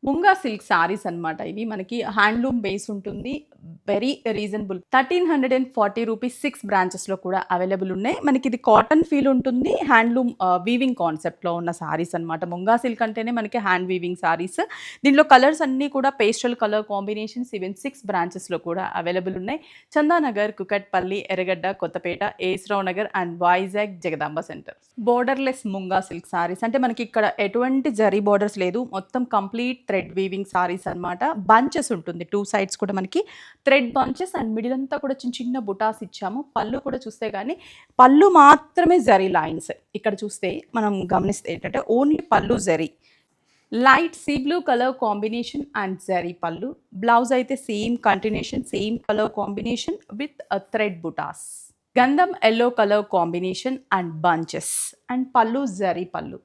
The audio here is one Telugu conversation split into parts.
ముంగా సిల్క్ సారీస్ అన్నమాట. ఇవి మనకి హ్యాండ్లూమ్ బేస్ ఉంటుంది. Very reasonable. 1340 రూపీస్ 6 బ్రాంచెస్‌లో కూడా అవైలబుల్ ఉన్నాయి. మనకి ఇది కాటన్ ఫీల్ ఉంటుంది. హ్యాండ్లూమ్ వీవింగ్ కాన్సెప్ట్‌లో ఉన్న సారీస్ అన్నమాట. ముంగా సిల్క్ అంటేనే మనకి హ్యాండ్ వీవింగ్ సారీస్. దీనిలో కలర్స్ అన్నీ కూడా పేస్టల్ కలర్ కాంబినేషన్స్ ఈవెన్ 6 బ్రాంచెస్‌లో కూడా అవైలబుల్ ఉన్నాయి. చందానగర్, కుకట్పల్లి, ఎర్రగడ్డ, కొత్తపేట, ఏస్‌రావు నగర్ and Vizag Jagadamba centre. Borderless Munga silk saris అంటే మనకి ఇక్కడ ఎటువంటి జరీ బోర్డర్స్ లేదు. మొత్తం కంప్లీట్ థ్రెడ్ వీవింగ్ సారీస్ అన్నమాట. బంచెస్ ఉంటుంది. 2 సైడ్స్ కూడా మనకి థ్రెడ్ బంచెస్ అండ్ మిడిల్ అంతా కూడా చిన్న చిన్న బుటాస్ ఇచ్చాము. పళ్ళు కూడా చూస్తే గానీ పళ్ళు మాత్రమే జరీ లైన్స్. ఇక్కడ చూస్తే మనం గమనిస్తే ఏంటంటే ఓన్లీ పళ్ళు zari. Light sea blue colour combination and zari పళ్ళు. బ్లౌజ్ అయితే same continuation, same colour combination with thread బుటాస్. గంధం yellow colour combination and bunches and పళ్ళు జరీ పళ్ళు.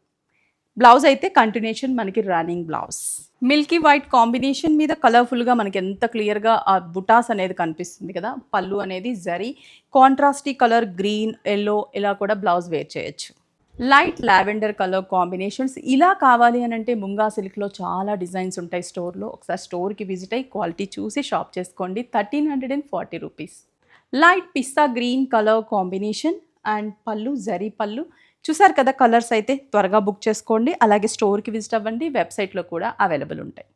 బ్లౌజ్ అయితే కంటిన్యూషన్ మనకి running blouse. Milky white combination మీద కలర్ఫుల్గా మనకి ఎంత క్లియర్గా ఆ బుటాస్ అనేది కనిపిస్తుంది కదా. పళ్ళు అనేది జరీ కాంట్రాస్టీ కలర్ గ్రీన్ ఎల్లో ఇలా కూడా బ్లౌజ్ వేర్ చేయొచ్చు. Light lavender colour combinations. ఇలా కావాలి అని అంటే ముంగా సిల్క్లో చాలా డిజైన్స్ ఉంటాయి స్టోర్లో. ఒకసారి స్టోర్కి విజిట్ అయ్యి క్వాలిటీ చూసి షాప్ చేసుకోండి. 1340 rupees. Light pista green colour combination and పళ్ళు జరీ పళ్ళు. చూసారు కదా కలర్స్ అయితే త్వరగా బుక్ చేసుకోండి. అలాగే స్టోర్కి విజిట్ అవ్వండి. వెబ్సైట్లో కూడా అవైలబుల్ ఉంటాయి.